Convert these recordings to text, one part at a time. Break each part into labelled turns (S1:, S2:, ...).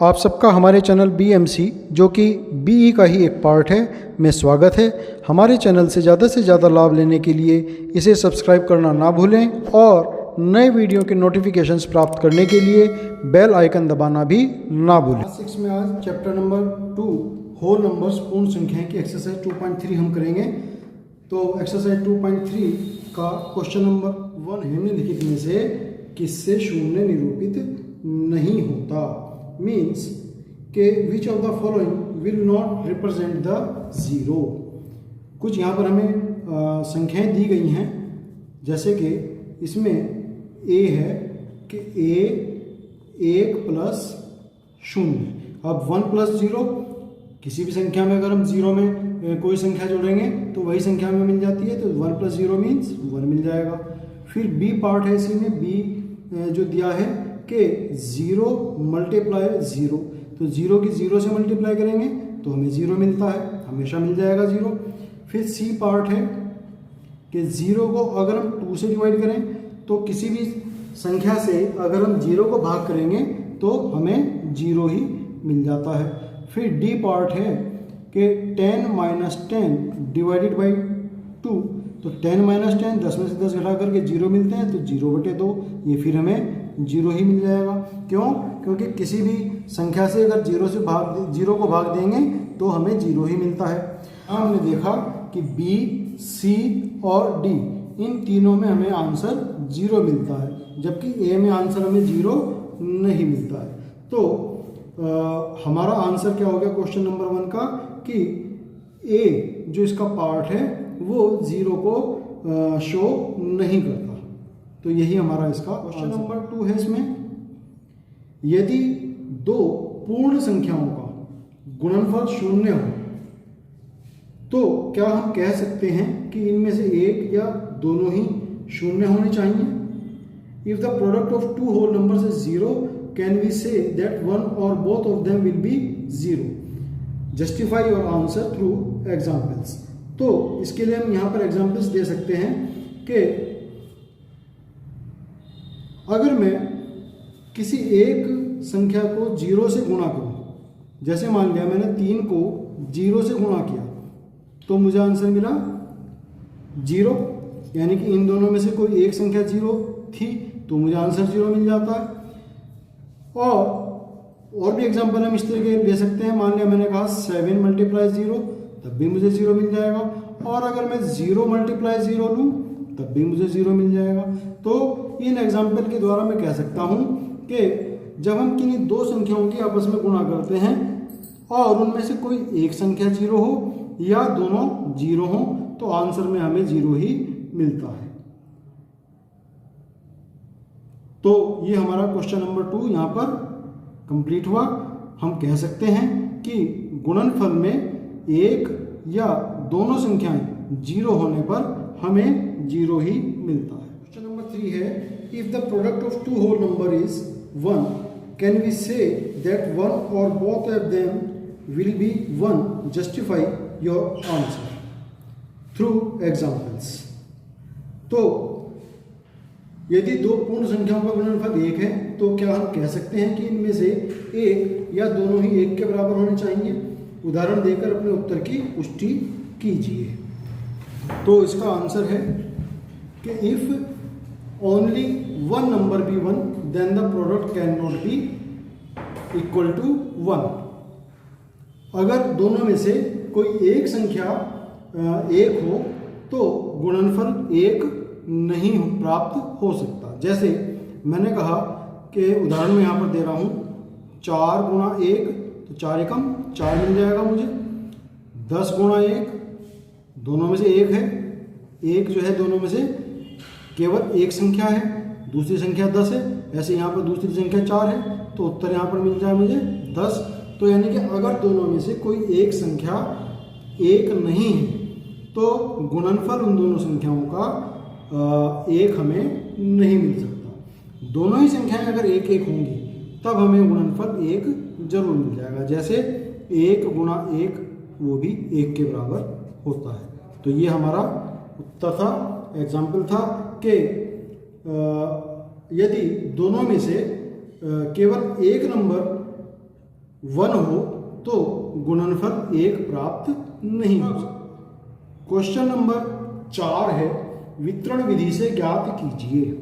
S1: आप सबका हमारे चैनल BMC जो कि BE का ही एक पार्ट है में स्वागत है। हमारे चैनल से ज़्यादा लाभ लेने के लिए इसे सब्सक्राइब करना ना भूलें और नए वीडियो के नोटिफिकेशंस प्राप्त करने के लिए बेल आइकन दबाना भी ना भूलें। क्लास 6 में आज चैप्टर नंबर 2 होल नंबर्स पूर्ण संख्याएं की एक्सरसाइज 2.3 हम करेंगे। तो एक्सरसाइज 2.3 का क्वेश्चन नंबर 1 निम्नलिखित में से किससे शून्य निरूपित नहीं होता। मीन्स के which of the following will not represent the zero. कुछ यहाँ पर हमें संख्याएं दी गई हैं, जैसे कि इसमें a है कि a 1 प्लस 0। अब 1 प्लस 0 किसी भी संख्या में अगर हम जीरो में कोई संख्या जोड़ेंगे तो वही संख्या में मिल जाती है, तो 1 प्लस 0 मीन्स 1 मिल जाएगा। फिर b पार्ट है, इसी में b जो दिया है कि 0 मल्टीप्लाई 0, तो 0 की 0 से मल्टीप्लाई करेंगे तो हमें 0 मिलता है, हमेशा मिल जाएगा 0। फिर c पार्ट है कि 0 को अगर हम 2 से डिवाइड करें तो किसी भी संख्या से अगर हम 0 को भाग करेंगे तो हमें 0 ही मिल जाता है। फिर d पार्ट है कि 10 माइनस 10 डिवाइडेड बाई 2, तो 10 माइनस 10 10 में से 10 घटा करके 0 मिलते हैं, तो 0/2 ये फिर हमें 0 ही मिल जाएगा। क्यों? क्योंकि किसी भी संख्या से अगर 0 को भाग देंगे तो हमें 0 ही मिलता है। हमने देखा कि b, c और d इन तीनों में हमें आंसर 0 मिलता है, जबकि a में आंसर हमें 0 नहीं मिलता है। तो हमारा आंसर क्या हो गया क्वेश्चन नंबर 1 का कि a जो इसका पार्ट है वो 0 को शो नहीं करता। तो यही हमारा इसका क्वेश्चन नंबर 2 है। इसमें यदि दो पूर्ण संख्याओं का गुणनफल 0 हो तो क्या हम कह सकते हैं कि इनमें से एक या दोनों ही 0 होने चाहिए। If the product of two whole numbers is 0 can we say that one or both of them will be 0। Justify your answer through examples. तो इसके लिए हम यहाँ पर एग्जाम्पल्स दे सकते हैं कि अगर मैं किसी एक संख्या को 0 से गुणा करूं, जैसे मान लिया मैंने 3 को 0 से गुणा किया तो मुझे आंसर मिला 0, यानी कि इन दोनों में से कोई एक संख्या 0 थी तो मुझे आंसर 0 मिल जाता है। और भी एग्जांपल हम इस तरह के ले सकते हैं। मान लिया मैंने कहा 7 मल्टीप्लाई 0, तब भी मुझे 0 मिल जाएगा, और अगर मैं 0 मल्टीप्लाई 0 लूँ तब भी मुझे 0 मिल जाएगा। तो इन एग्जाम्पल के द्वारा मैं कह सकता हूँ कि जब हम किन्हीं दो संख्याओं की आपस में गुणा करते हैं और उनमें से कोई एक संख्या 0 हो या दोनों 0 हो तो आंसर में हमें 0 ही मिलता है। तो ये हमारा क्वेश्चन नंबर 2 यहाँ पर कंप्लीट हुआ। हम कह सकते हैं कि गुणनफल में एक या दोनों संख्याएं 0 होने पर हमें 0 ही मिलता है। क्वेश्चन नंबर 3 है if the product of two whole number is 1 can we say that one or both of them will be 1। Justify your answer through examples. तो यदि दो पूर्ण संख्याओं का गुणनफल 1 है तो क्या हम कह सकते हैं कि इनमें से एक या दोनों ही 1 के बराबर होने चाहिए। उदाहरण देकर अपने उत्तर की पुष्टि कीजिए। तो इसका आंसर है कि if only one number be 1 then the product can not be equal to 1। अगर दोनों में से कोई एक संख्या 1 हो तो गुणनफल 1 नहीं प्राप्त हो सकता। जैसे मैंने कहा कि उदाहरण में यहाँ पर दे रहा हूँ 4 गुणा 1, तो 4 एकम 4 मिल जाएगा मुझे। 10 गुणा 1 दोनों में से 1 है, 1 जो है दोनों में से केवल एक संख्या है, दूसरी संख्या 10 है। ऐसे यहाँ पर दूसरी संख्या 4 है, तो उत्तर यहाँ पर मिल जाए मुझे 10। तो यानी कि अगर दोनों में से कोई एक संख्या 1 नहीं है तो गुणनफल उन दोनों संख्याओं का 1 हमें नहीं मिल सकता। दोनों ही संख्याएं अगर 1 होंगी तब हमें गुणनफल 1 जरूर मिल जाएगा। जैसे 1 गुणा 1 वो भी 1 के बराबर होता है। तो ये हमारा उत्तर था, एग्जाम्पल था कि यदि दोनों में से केवल एक नंबर 1 हो तो गुणनफल 1 प्राप्त नहीं हो सकता। क्वेश्चन नंबर 4 है, वितरण विधि से ज्ञात कीजिए।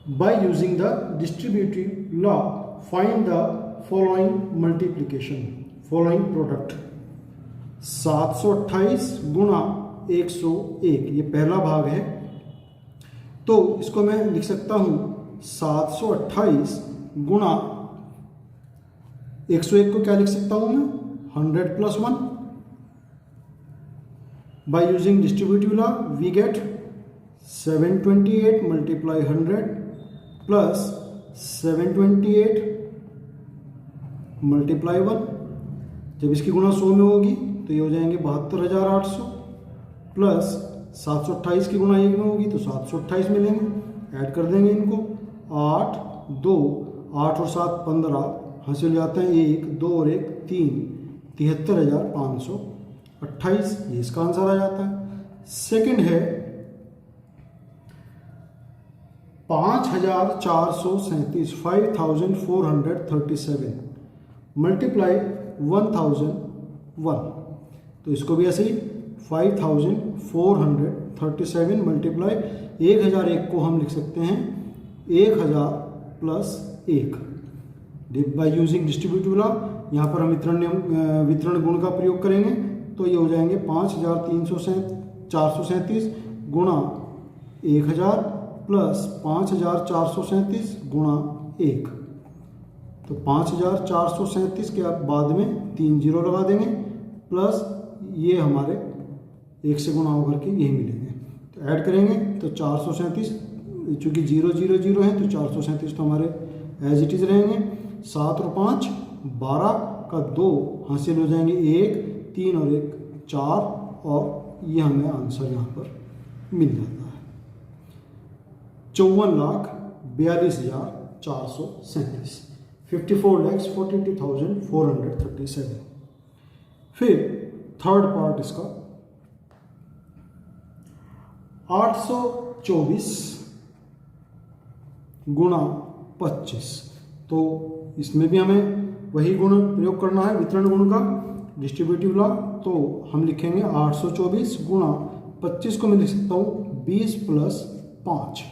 S1: By using the distributive law find the following multiplication, following product. 728 गुणा 101, ये पहला भाग है, तो इसको मैं लिख सकता हूं 728 गुणा 101 को क्या लिख सकता हूं मैं, 100 + 1। By using distributive law we get 728 × 100 plus 728 × 1। जब इसकी गुणा 100 में होगी तो ये हो जाएंगे 72,800 प्लस 728 की गुणा 1 में होगी तो 728 मिलेंगे। ऐड कर देंगे इनको, 8 2 8 और 7 15, हासिल जाते हैं 1 2 और 1 3, 73,528, ये इसका आंसर आ जाता है। सेकंड है 5,437 5,437 मल्टीप्लाई 1,001, तो इसको भी ऐसे ही 5,437 मल्टीप्लाई 1,001 को हम लिख सकते हैं 1,000 + 1 बाय यूजिंग डिस्ट्रीब्यूटिव लॉ। यहाँ पर हम वितरण गुण का प्रयोग करेंगे तो ये हो जाएंगे 5,437 गुणा 1,000 प्लस 5,437 गुणा 1, तो 5,437 के बाद में 3 जीरो लगा देंगे, प्लस ये हमारे 1 से गुणा होकर के यही मिलेंगे। तो ऐड करेंगे तो 437, चूँकि 0 0 0 है तो 437 तो हमारे एज इट इज़ रहेंगे। 7 और 5 12 का 2 हासिल हो जाएंगे 1 3 और 1 4, और ये हमें आंसर यहाँ पर मिल जाता है 54,42,437, 54,42,437। फिर थर्ड पार्ट इसका 824 गुणा 25, तो इसमें भी हमें वही गुण प्रयोग करना है, वितरण गुण का, डिस्ट्रीब्यूटिव लॉ। तो हम लिखेंगे 824 गुणा 25 को मैं लिख सकता हूँ 20 + 5,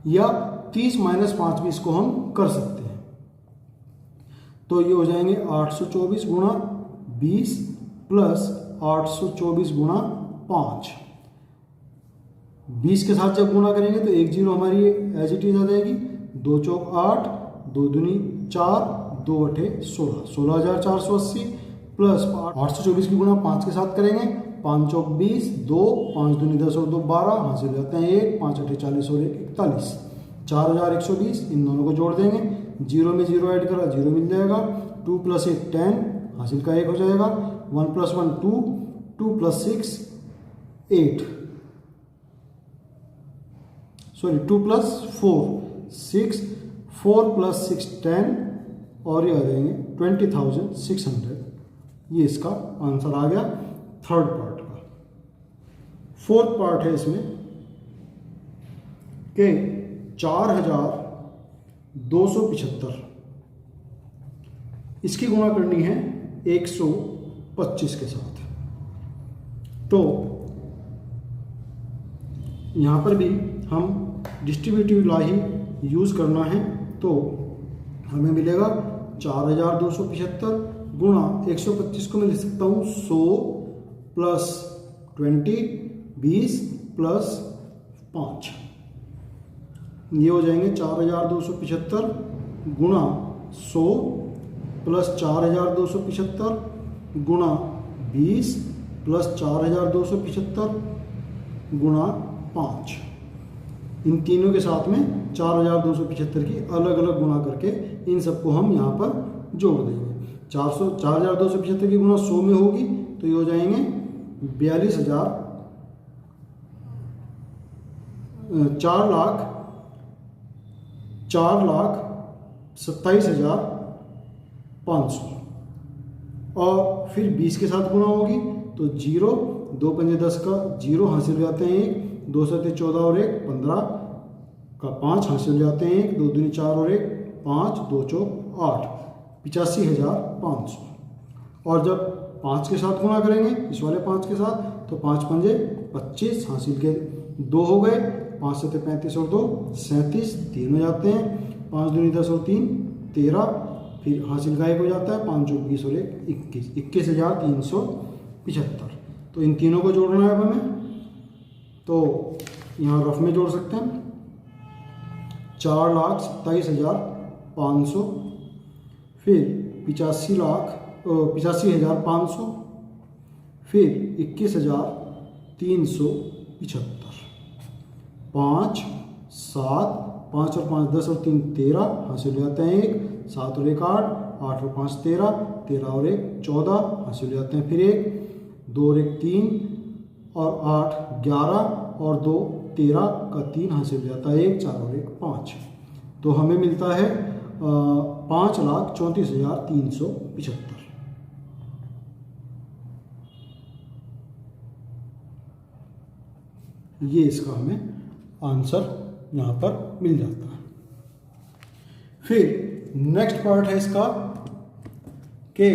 S1: या 30 - 5 भी इसको हम कर सकते हैं। तो ये हो जाएंगे 824 गुणा 20 प्लस 824 गुणा 5। 20 के साथ जब गुणा करेंगे तो 1 जीरो हमारी एज इट इज आ जाएगी, 2 चौक 8, 2 दूनी 4, 2 अठे 16, 16,480 प्लस 824 की गुणा 5 के साथ करेंगे, 5 चौक 20, 2 5 दूनी 10 और 2 12, हासिल हो जाते हैं 1, 5 अठे 40 और 1 41, 4,120। इन दोनों को जोड़ देंगे, 0 में 0 ऐड करा 0 मिल जाएगा, 2 + 1 10, हासिल का 1 हो जाएगा, 1 + 1 2, 2 + 6 8, सॉरी 2 + 4 6, 4 + 6 10, और ये आ जाएंगे 20,600। ये इसका आंसर आ गया थर्ड पार्ट का। फोर्थ पार्ट है इसमें कि 4,275, इसकी गुणा करनी है 125 के साथ। तो यहाँ पर भी हम डिस्ट्रीब्यूटिव लॉ ही यूज़ करना है, तो हमें मिलेगा 4,275 गुणा 125 को मैं लिख सकता हूँ 100 + 20 20 + 5, ये हो जाएंगे 4,275 गुणा 100 प्लस 4,275 गुणा 20 प्लस 4,275 गुणा 5। इन तीनों के साथ में 4,275 की अलग अलग गुणा करके इन सबको हम यहाँ पर जोड़ देंगे। 4,275 की गुणा 100 में होगी तो ये हो जाएंगे 42,000, 4,27,500, और फिर 20 के साथ गुणा होगी तो 0, 2 पंजे 10 का 0 हासिल हो जाते हैं 1, 2 7 14 और 1 15 का 5 हासिल हो जाते हैं 1, 2 दूनी 4 और 1 5, 2 चौक 8, 85,500। और जब 5 के साथ गुणा करेंगे, इस वाले 5 के साथ, तो 5 पंजे 25, हासिल के 2 हो गए, 5 से 35 और 2 37, 3 हो जाते हैं, 5 दूनी 10 और 3 13, फिर हासिल का 1 हो जाता है, 5 चौक 20 और 1 21, 21,375। तो इन तीनों को जोड़ना है अब हमें, तो यहाँ रफ में जोड़ सकते हैं। 4,27,500, फिर 85,500, फिर 21,375। 5 7, 5 और 5 10 और 3 13, हासिल हो जाते हैं 1, 7 और 1 8, 8 और 5 13, 13 और 1 14, हासिल हो जाते हैं फिर 1, 2 और 1 3 और 8 11 और 2 13 का 3, हासिल हो जाता है 1, 4 और 1 5। तो हमें मिलता है 5,34,375। ये इसका हमें आंसर यहाँ पर मिल जाता है। फिर नेक्स्ट पार्ट है इसका कि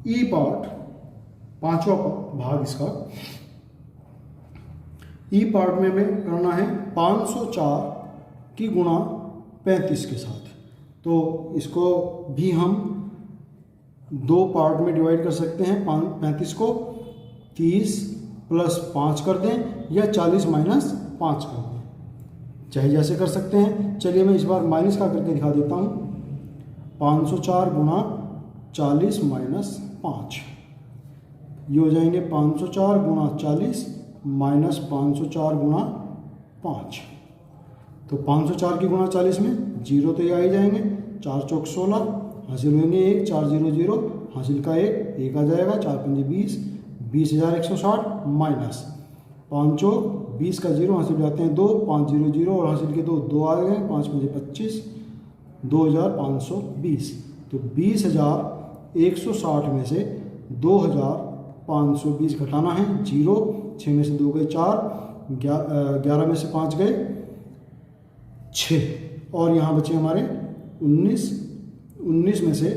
S1: ई पार्ट, पांचवा भाग इसका। ई पार्ट में हमें करना है 504 की गुणा 35 के साथ। तो इसको भी हम 2 पार्ट में डिवाइड कर सकते हैं। 35 को 30 प्लस 5 कर दें या 40 माइनस 5 कर दें, चाहे जैसे कर सकते हैं। चलिए मैं इस बार माइनस का करके दिखा देता हूँ। 504 गुणा 40 माइनस 5, ये हो जाएंगे 504 गुणा 40 माइनस 504 गुणा 5। तो 504 की गुणा 40 में 0 तो ये आ ही जाएंगे, 4 चौक 16, हासिल होंगे 1, 4 0 0, हासिल का 1 आ जाएगा, 4 पंजे 20, 20,160 माइनस 5 चौक 20 का 0, हासिल हो जाते हैं 2, 5 0 0 और हासिल के 2 आ गए, 5 पंजे 25, 2,520। तो 20,160 में से 2,520 घटाना है, 0, 6 में से 2 गए 4, 11 में से 5 गए 6 और यहाँ बचे हमारे 19, 19 में से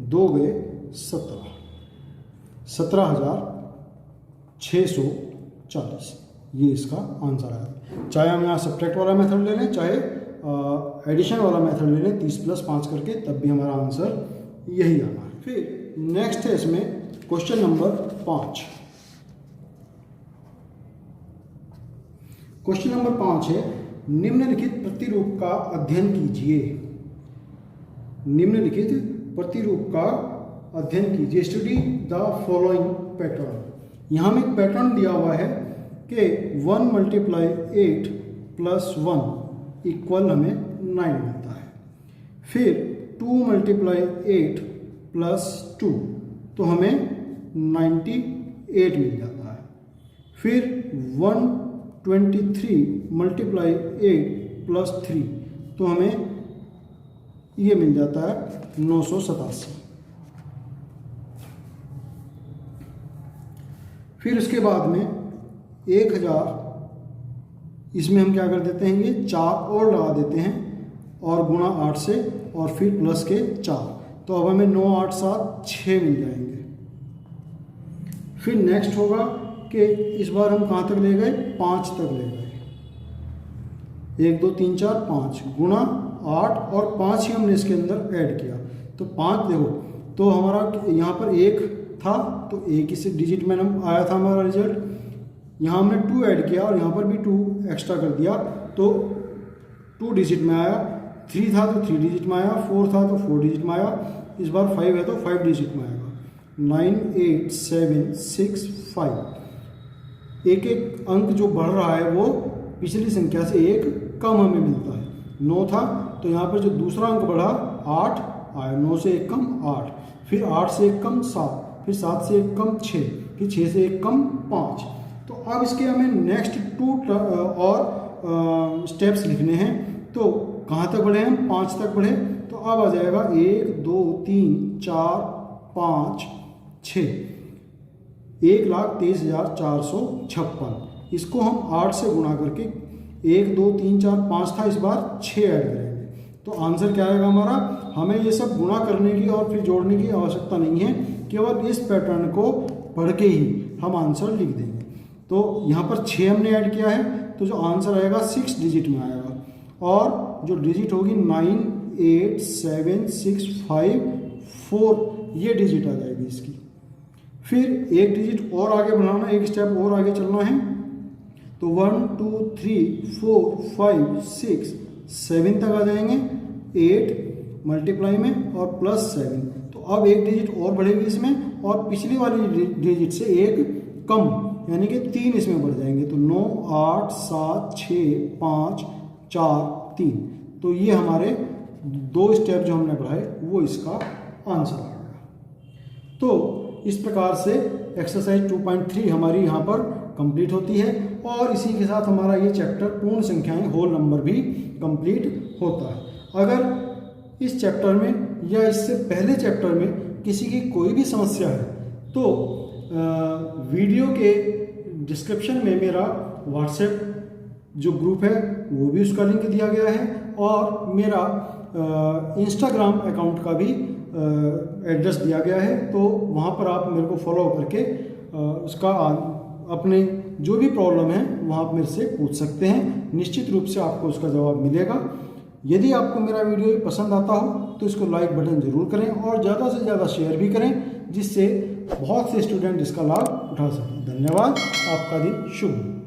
S1: 2 गए 17, 17,640। ये इसका आंसर है। चाहे हम यहाँ सब्ट्रैक्ट वाला मेथड ले लें, चाहे एडिशन वाला मेथड ले लें 30 प्लस 5 करके, तब भी हमारा आंसर यही आना है। फिर नेक्स्ट है इसमें क्वेश्चन नंबर 5। क्वेश्चन नंबर 5 है, निम्नलिखित प्रतिरूप का अध्ययन कीजिए। निम्नलिखित प्रतिरूप का अध्ययन कीजिए। Study the following pattern. यहाँ में एक पैटर्न दिया हुआ है कि 1 × 8 + 1 इक्वल हमें 9 मिलता है। फिर 2 × 8 + 2 तो हमें 98 मिल जाता है। फिर 123 × 8 + 3 तो हमें ये मिल जाता है 987। फिर उसके बाद में 1000, इसमें हम क्या कर देते हैं, ये 4 और लगा देते हैं और गुणा 8 से और फिर प्लस के 4, तो अब हमें 9 8 7 6 मिल जाएंगे। फिर नेक्स्ट होगा कि इस बार हम कहाँ तक ले गए, 5 तक ले गए। 1 2 3 4 5 गुणा 8 और 5 ही हमने इसके अंदर ऐड किया, तो 5 देखो, तो हमारा यहाँ पर 1 था तो 1 इस डिजिट में हम आया था हमारा रिजल्ट। यहाँ हमने 2 ऐड किया और यहाँ पर भी 2 एक्स्ट्रा कर दिया तो 2 डिजिट में आया। 3 था तो 3 डिजिट में आया, 4 था तो 4 डिजिट में आया, इस बार 5 है तो 5 डिजिट में आएगा। 9 8 7 6 5। एक एक अंक जो बढ़ रहा है वो पिछली संख्या से 1 कम हमें मिलता है। 9 था तो यहाँ पर जो दूसरा अंक बढ़ा 8 आया, 9 से 1 कम 8, फिर 8 से 1 कम 7, फिर 7 से 1 कम 6, फिर 6 से 1 कम 5। तो अब इसके हमें नेक्स्ट 2 और स्टेप्स लिखने हैं। तो कहाँ तक बढ़े हम, 5 तक बढ़े, तो अब आ जाएगा 1 2 3 4 5 6, 1,23,456। इसको हम 8 से गुणा करके 1 2 3 4 5 था, इस बार 6 ऐड करेंगे तो आंसर क्या आएगा हमारा, हमें ये सब गुणा करने की और फिर जोड़ने की आवश्यकता नहीं है, केवल इस पैटर्न को पढ़ के ही हम आंसर लिख देंगे। तो यहाँ पर 6 हमने ऐड किया है, तो जो आंसर आएगा 6 डिजिट में आएगा, और जो डिजिट होगी 9 8 7 6 5 4, ये डिजिट आ जाएगी इसकी। फिर एक डिजिट और आगे बढ़ाना, एक स्टेप और आगे चलना है, तो 1 2 3 4 5 6 7 तक आ जाएंगे, 8 मल्टीप्लाई में और प्लस 7। तो अब एक डिजिट और बढ़ेगी इसमें, और पिछली वाली डिजिट से एक कम, यानी कि 3 इसमें बढ़ जाएंगे, तो 9 8 7 6 5 4 3। तो ये हमारे 2 स्टेप जो हमने बढ़ाए वो इसका आंसर आ गया। तो इस प्रकार से एक्सरसाइज 2.3 हमारी यहाँ पर कंप्लीट होती है, और इसी के साथ हमारा ये चैप्टर पूर्ण संख्याएं होल नंबर भी कंप्लीट होता है। अगर इस चैप्टर में या इससे पहले चैप्टर में किसी की कोई भी समस्या है तो वीडियो के डिस्क्रिप्शन में मेरा व्हाट्सएप जो ग्रुप है वो भी उसका लिंक दिया गया है, और मेरा इंस्टाग्राम अकाउंट का भी एड्रेस दिया गया है। तो वहाँ पर आप मेरे को फॉलो करके उसका अपने जो भी प्रॉब्लम है वहाँ आप मेरे से पूछ सकते हैं, निश्चित रूप से आपको उसका जवाब मिलेगा। यदि आपको मेरा वीडियो पसंद आता हो तो इसको लाइक बटन ज़रूर करें, और ज़्यादा से ज़्यादा शेयर भी करें, जिससे बहुत से स्टूडेंट इसका लाभ उठा सकें। धन्यवाद, आपका दिन शुभ हो।